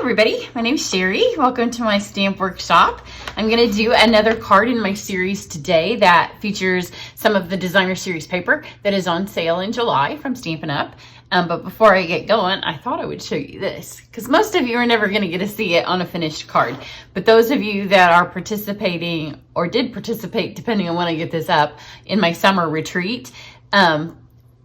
everybody, my name is Cheri. Welcome to my stamp workshop. I'm going to do another card in my series today that features some of the designer series paper that is on sale in July from Stampin' Up. But before I get going, I thought I would show you this because most of you are never going to get to see it on a finished card. But those of you that are participating or did participate, depending on when I get this up, in my summer retreat,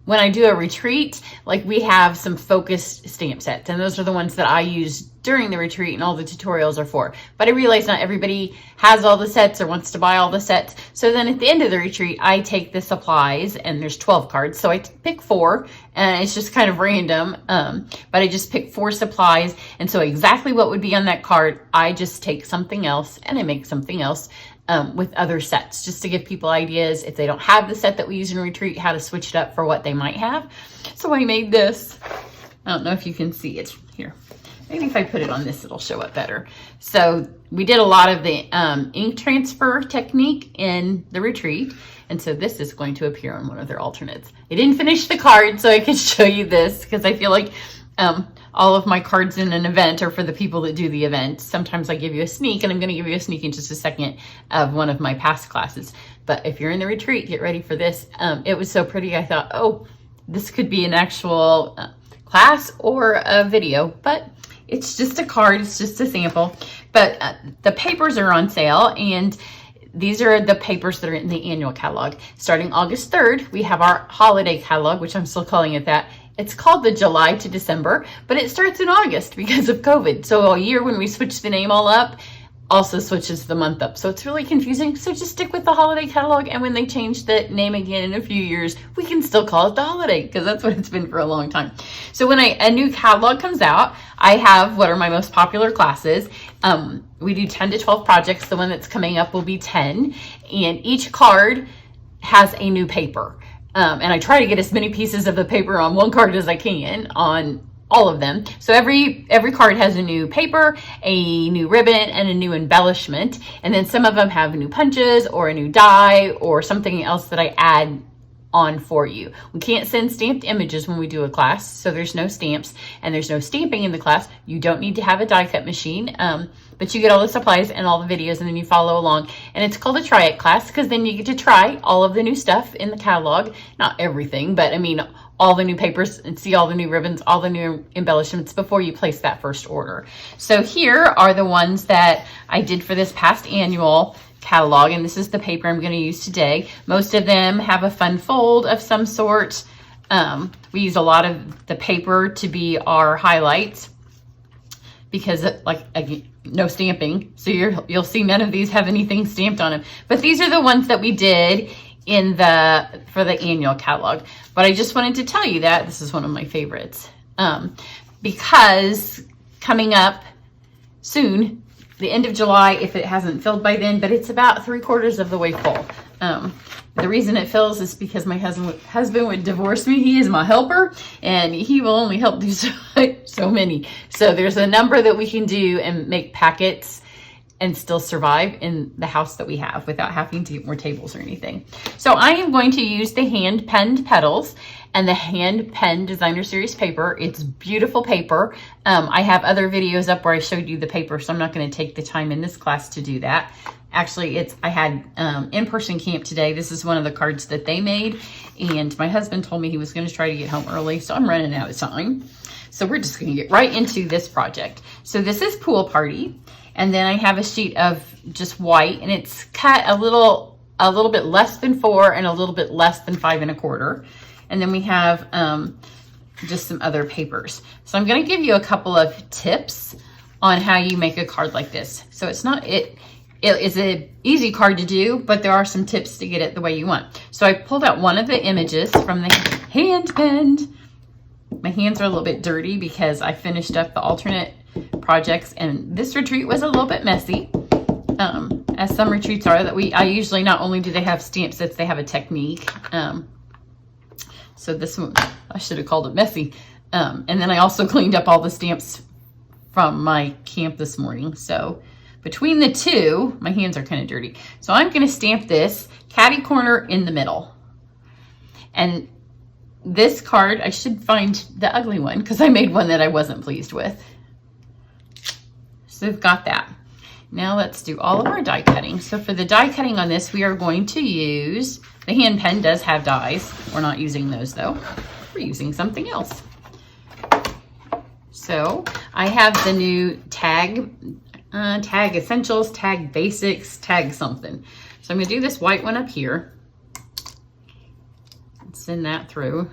when I do a retreat, like we have some focused stamp sets, and those are the ones that I use during the retreat and all the tutorials are for. But I realize not everybody has all the sets or wants to buy all the sets. So then at the end of the retreat, I take the supplies, and there's 12 cards. So I pick 4, and it's just kind of random. But I just pick 4 supplies. And so exactly what would be on that card, I just take something else and I make something else with other sets, just to give people ideas if they don't have the set that we use in retreat, how to switch it up for what they might have. So I made this. I don't know if you can see it here. Maybe if I put it on this, it'll show up better. So we did a lot of the ink transfer technique in the retreat. And so this is going to appear on one of their alternates. I didn't finish the card, so I could show you this because I feel like all of my cards in an event are for the people that do the event. Sometimes I give you a sneak, and I'm going to give you a sneak in just a second of one of my past classes. But if you're in the retreat, get ready for this. It was so pretty. I thought, oh, this could be an actual class or a video, but it's just a card. It's just a sample. But the papers are on sale, and these are the papers that are in the annual catalog. Starting August 3rd, we have our holiday catalog, which I'm still calling it that. It's called the July to December, but it starts in August because of COVID. So a year when we switch the name all up, also switches the month up. So it's really confusing. So just stick with the holiday catalog. And when they change the name again in a few years, we can still call it the holiday because that's what it's been for a long time. So when a new catalog comes out, I have what are my most popular classes. We do 10 to 12 projects. The one that's coming up will be 10. And each card has a new paper. And I try to get as many pieces of the paper on one card as I can on all of them. So every card has a new paper, a new ribbon, and a new embellishment. And then some of them have new punches or a new die or something else that I add on for you. We can't send stamped images when we do a class, so there's no stamps and there's no stamping in the class. You don't need to have a die cut machine, but you get all the supplies and all the videos, and then you follow along. And it's called a try it class because then you get to try all of the new stuff in the catalog. Not everything, but I mean all the new papers, and see all the new ribbons, all the new embellishments before you place that first order. So here are the ones that I did for this past annual catalog, and this is the paper I'm going to use today. Most of them have a fun fold of some sort. We use a lot of the paper to be our highlights because no stamping, so you'll see none of these have anything stamped on them. But these are the ones that we did for the annual catalog. But I just wanted to tell you that this is one of my favorites because coming up soon, the end of July, if it hasn't filled by then, but it's about 3/4 of the way full. The reason it fills is because my husband would divorce me. He is my helper, and he will only help do so many. So there's a number that we can do and make packets and still survive in the house that we have without having to get more tables or anything. So I am going to use the hand penned petals and the hand penned designer series paper. It's beautiful paper. I have other videos up where I showed you the paper, so I'm not going to take the time in this class to do that. Actually, I had in-person camp today. This is one of the cards that they made, and my husband told me he was going to try to get home early, so I'm running out of time. So we're just going to get right into this project. So this is Pool Party, and then I have a sheet of just white, and it's cut a little bit less than 4 and a little bit less than 5 1/4. And then we have just some other papers. So I'm going to give you a couple of tips on how you make a card like this. So it is an easy card to do, but there are some tips to get it the way you want. So I pulled out one of the images from the hand penned. My hands are a little bit dirty because I finished up the alternate projects, and this retreat was a little bit messy, as some retreats are. I usually, not only do they have stamp sets, they have a technique. So this one, I should have called it messy. And then I also cleaned up all the stamps from my camp this morning. So between the two, my hands are kind of dirty. So I'm going to stamp this catty corner in the middle. And this card, I should find the ugly one because I made one that I wasn't pleased with. So we've got that. Now let's do all of our die cutting. So for the die cutting on this, we are going to use, the hand pen does have dies. We're not using those though. We're using something else. So I have the new tag essentials, tag basics, tag something. So I'm gonna do this white one up here. Send that through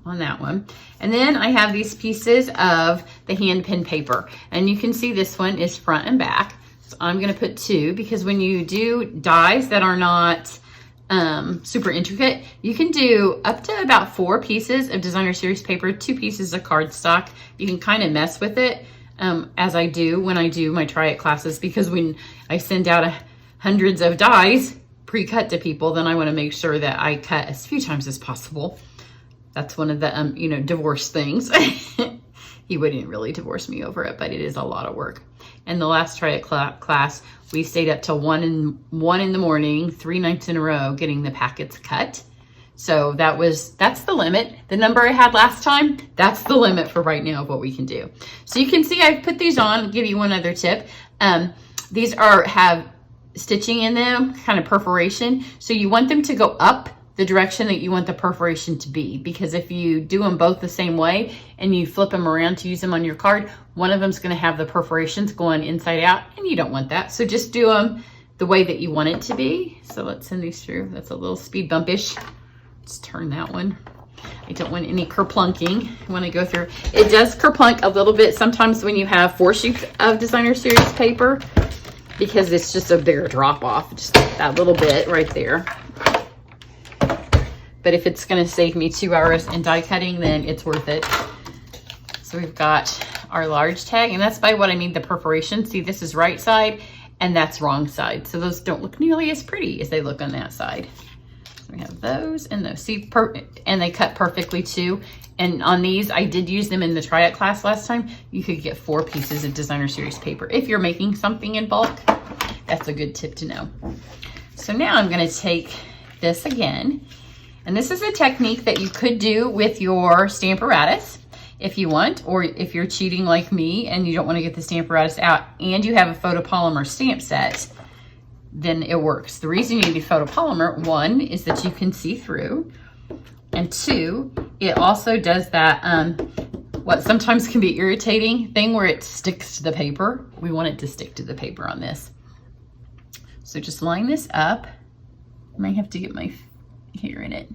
on that one. And then I have these pieces of the hand pen paper. And you can see this one is front and back. So I'm gonna put 2 because when you do dies that are not super intricate, you can do up to about 4 pieces of designer series paper, 2 pieces of cardstock. You can kind of mess with it as I do when I do my try it classes, because when I send out hundreds of dies pre-cut to people, then I want to make sure that I cut as few times as possible. That's one of the divorce things. He wouldn't really divorce me over it, but it is a lot of work. And the last try it class, we stayed up till 1 in the morning, 3 nights in a row, getting the packets cut. So that's the limit. The number I had last time, that's the limit for right now of what we can do. So you can see I've put these on. I'll give you one other tip. These have stitching in them, kind of perforation. So you want them to go up the direction that you want the perforation to be, because if you do them both the same way and you flip them around to use them on your card, one of them's going to have the perforations going inside out, and you don't want that. So just do them the way that you want it to be. So let's send these through. That's a little speed bump-ish. Let's turn that one. I don't want any kerplunking when I go through. It does kerplunk a little bit sometimes when you have 4 sheets of designer series paper, because it's just a bigger drop off, just that little bit right there. But if it's gonna save me 2 hours in die cutting, then it's worth it. So we've got our large tag, and that's by what I mean the perforation. See, this is right side and that's wrong side. So those don't look nearly as pretty as they look on that side. So we have those and those. See, and they cut perfectly too. And on these, I did use them in the try it class last time. You could get 4 pieces of designer series paper. If you're making something in bulk, that's a good tip to know. So now I'm gonna take this again. And this is a technique that you could do with your Stamparatus if you want, or if you're cheating like me and you don't want to get the Stamparatus out and you have a photopolymer stamp set, then it works. The reason you need photopolymer, 1, is that you can see through, and 2, it also does that what sometimes can be irritating thing where it sticks to the paper. We want it to stick to the paper on this. So just line this up. I might have to get my hair in it.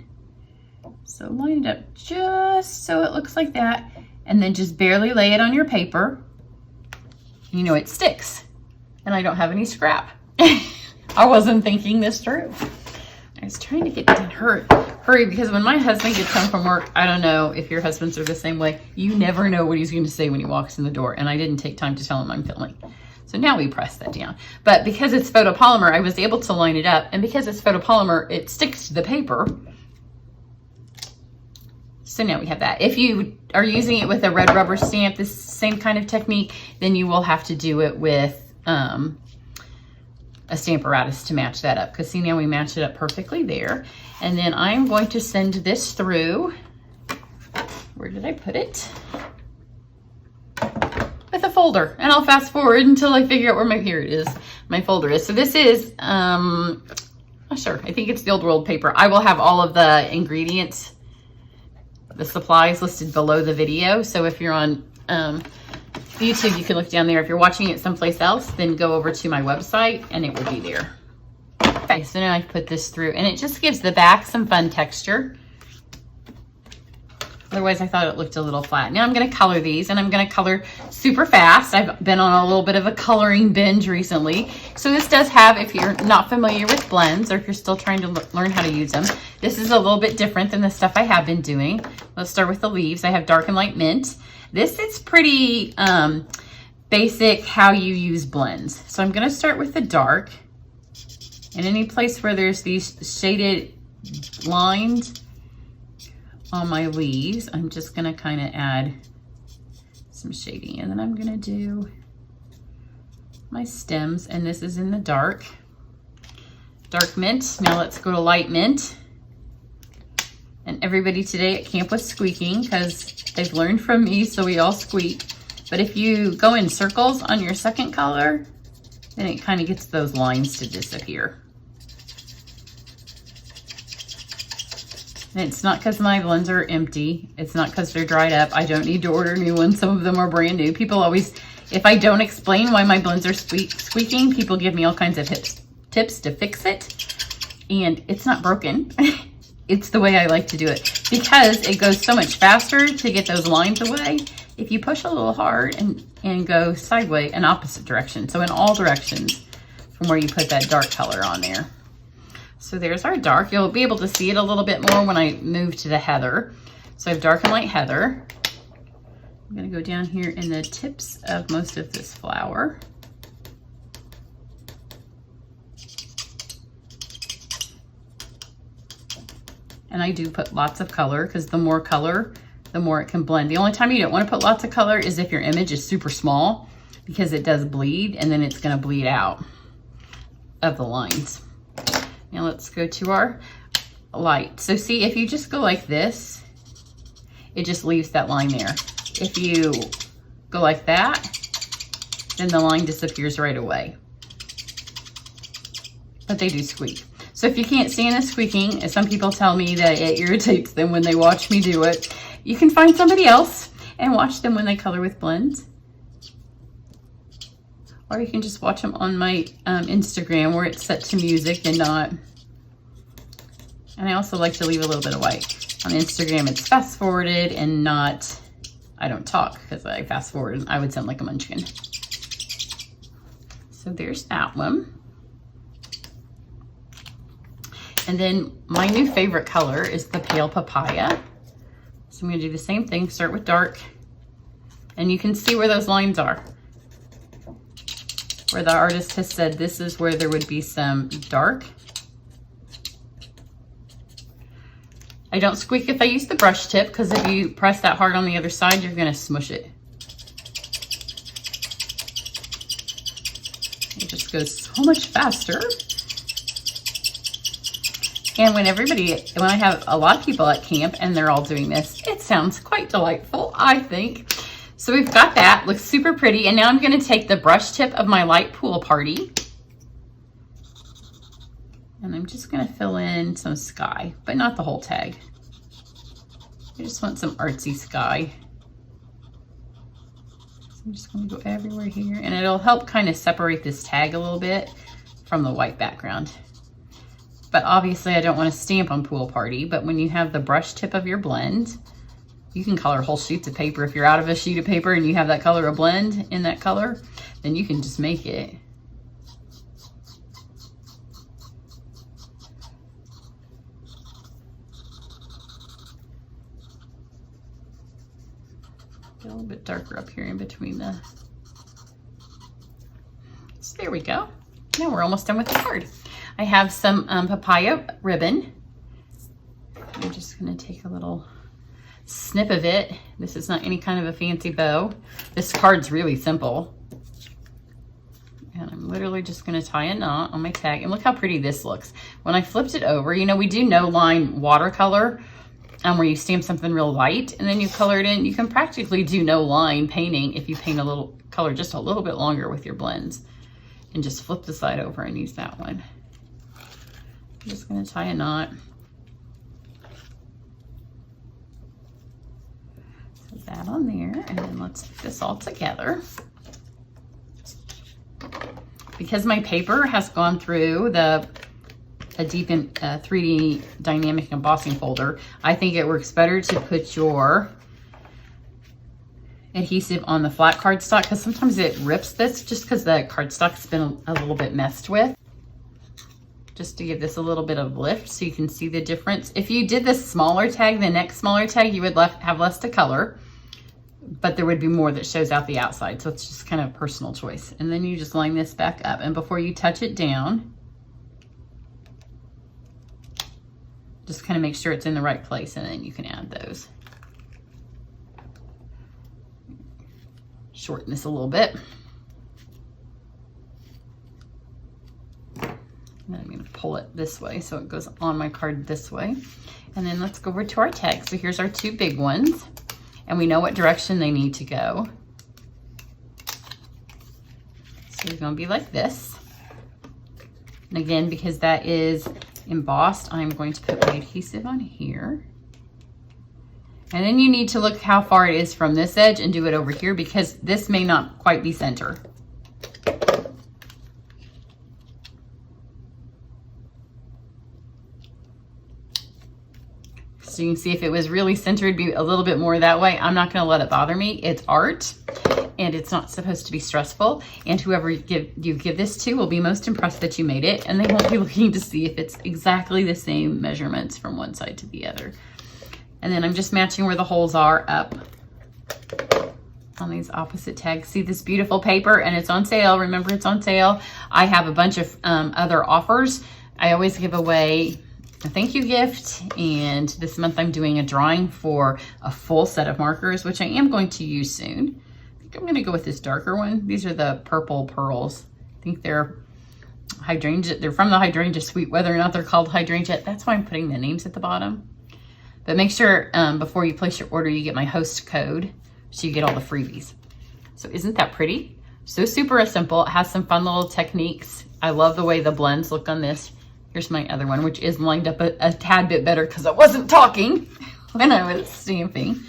So line it up just so it looks like that, and then just barely lay it on your paper. You know it sticks, and I don't have any scrap. I wasn't thinking this through. I was trying to get done hurry because when my husband gets home from work, I don't know if your husbands are the same way. You never know what he's going to say when he walks in the door, and I didn't take time to tell him I'm filming. So now we press that down. But because it's photopolymer, I was able to line it up. And because it's photopolymer, it sticks to the paper. So now we have that. If you are using it with a red rubber stamp, this same kind of technique, then you will have to do it with a Stamparatus to match that up. Because see, now we match it up perfectly there. And then I'm going to send this through. Where did I put it? With a folder, and I'll fast forward until I figure out where here it is, my folder is. So this is, not sure, I think it's the Old World paper. I will have all of the ingredients, the supplies listed below the video. So if you're on YouTube, you can look down there. If you're watching it someplace else, then go over to my website and it will be there. Okay, so now I've put this through, and it just gives the back some fun texture. Otherwise, I thought it looked a little flat. Now I'm going to color these, and I'm going to color super fast. I've been on a little bit of a coloring binge recently. So this does have, if you're not familiar with blends, or if you're still trying to learn how to use them, this is a little bit different than the stuff I have been doing. Let's start with the leaves. I have dark and light mint. This is pretty basic how you use blends. So I'm going to start with the dark. And any place where there's these shaded lines on my leaves, I'm just gonna kind of add some shading, and then I'm gonna do my stems, and this is in the dark mint. Now let's go to light mint. And everybody today at camp was squeaking because they've learned from me, so we all squeak. But if you go in circles on your second color, then it kind of gets those lines to disappear. And it's not because my blends are empty. It's not because they're dried up. I don't need to order new ones. Some of them are brand new. People always, if I don't explain why my blends are squeaking, people give me all kinds of tips to fix it. And it's not broken. It's the way I like to do it because it goes so much faster to get those lines away if you push a little hard and go sideways in opposite direction. So in all directions from where you put that dark color on there. So there's our dark. You'll be able to see it a little bit more when I move to the heather. So I have dark and light heather. I'm gonna go down here in the tips of most of this flower. And I do put lots of color because the more color, the more it can blend. The only time you don't want to put lots of color is if your image is super small because it does bleed and then it's going to bleed out of the lines. Now let's go to our light. So see, if you just go like this, it just leaves that line there. If you go like that, then the line disappears right away. But they do squeak. So if you can't stand the squeaking, as some people tell me that it irritates them when they watch me do it, you can find somebody else and watch them when they color with blends. Or you can just watch them on my Instagram where it's set to music and not. And I also like to leave a little bit of white. On Instagram, it's fast forwarded and not, I don't talk because I fast forward and I would sound like a munchkin. So there's that one. And then my new favorite color is the pale papaya. So I'm gonna do the same thing, start with dark. And you can see where those lines are. Where the artist has said this is where there would be some dark. I don't squeak if I use the brush tip because if you press that hard on the other side, you're gonna smush it. It just goes so much faster. And when I have a lot of people at camp and they're all doing this, it sounds quite delightful, I think. So we've got that, looks super pretty. And now I'm gonna take the brush tip of my light pool party. And I'm just gonna fill in some sky, but not the whole tag. I just want some artsy sky. So I'm just gonna go everywhere here and it'll help kind of separate this tag a little bit from the white background. But obviously I don't want to stamp on pool party, but when you have the brush tip of your blend, you can color whole sheets of paper. If you're out of a sheet of paper and you have that color of blend in that color, then you can just make it. Get a little bit darker up here in between the, so there we go. Now we're almost done with the card. I have some papaya ribbon. I'm just gonna take a little snip of it. This is not any kind of a fancy bow. This card's really simple. And I'm literally just gonna tie a knot on my tag. And look how pretty this looks. When I flipped it over, you know, we do no line watercolor where you stamp something real light and then you color it in. You can practically do no line painting if you paint a little color just a little bit longer with your blends. And just flip the side over and use that one. I'm just gonna tie a knot. Put that on there, and then let's put this all together. Because my paper has gone through a deep 3D dynamic embossing folder, I think it works better to put your adhesive on the flat cardstock because sometimes it rips this just because the cardstock's been a little bit messed with. Just to give this a little bit of lift so you can see the difference. If you did this smaller tag, the next smaller tag, you would have less to color, but there would be more that shows out the outside. So it's just kind of a personal choice. And then you just line this back up. And before you touch it down, just kind of make sure it's in the right place and then you can add those. Shorten this a little bit. And then I'm going to pull it this way so it goes on my card this way. And then let's go over to our tag. So here's our two big ones. And we know what direction they need to go. It's going to be like this. And again, because that is embossed, I'm going to put my adhesive on here. And then you need to look how far it is from this edge and do it over here, because this may not quite be center. So you can see if it was really centered, it'd be a little bit more that way. I'm not going to let it bother me. It's art, and it's not supposed to be stressful. And whoever you give this to will be most impressed that you made it, and they won't be looking to see if it's exactly the same measurements from one side to the other. And then I'm just matching where the holes are up on these opposite tags. See this beautiful paper, and it's on sale. Remember, it's on sale. I have a bunch of other offers. I always give away a thank you gift, and this month I'm doing a drawing for a full set of markers, which I am going to use soon. I think I'm going to go with this darker one. These are the purple pearls. I think they're hydrangea. They're from the hydrangea suite. Whether or not they're called hydrangea, that's why I'm putting the names at the bottom. But make sure before you place your order, you get my host code so you get all the freebies. So isn't that pretty? So super simple. It has some fun little techniques. I love the way the blends look on this. Here's my other one, which is lined up a tad bit better because I wasn't talking when I was stamping.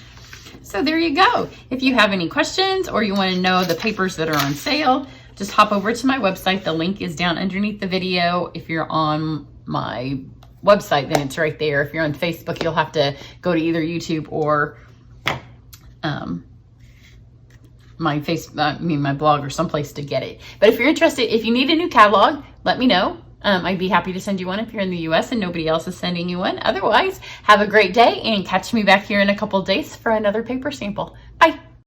So there you go. If you have any questions or you want to know the papers that are on sale, just hop over to my website. The link is down underneath the video. If you're on my website, then it's right there. If you're on Facebook, you'll have to go to either YouTube or my blog or someplace to get it. But if you're interested, if you need a new catalog, let me know. I'd be happy to send you one if you're in the US and nobody else is sending you one. Otherwise, have a great day and catch me back here in a couple of days for another paper sample.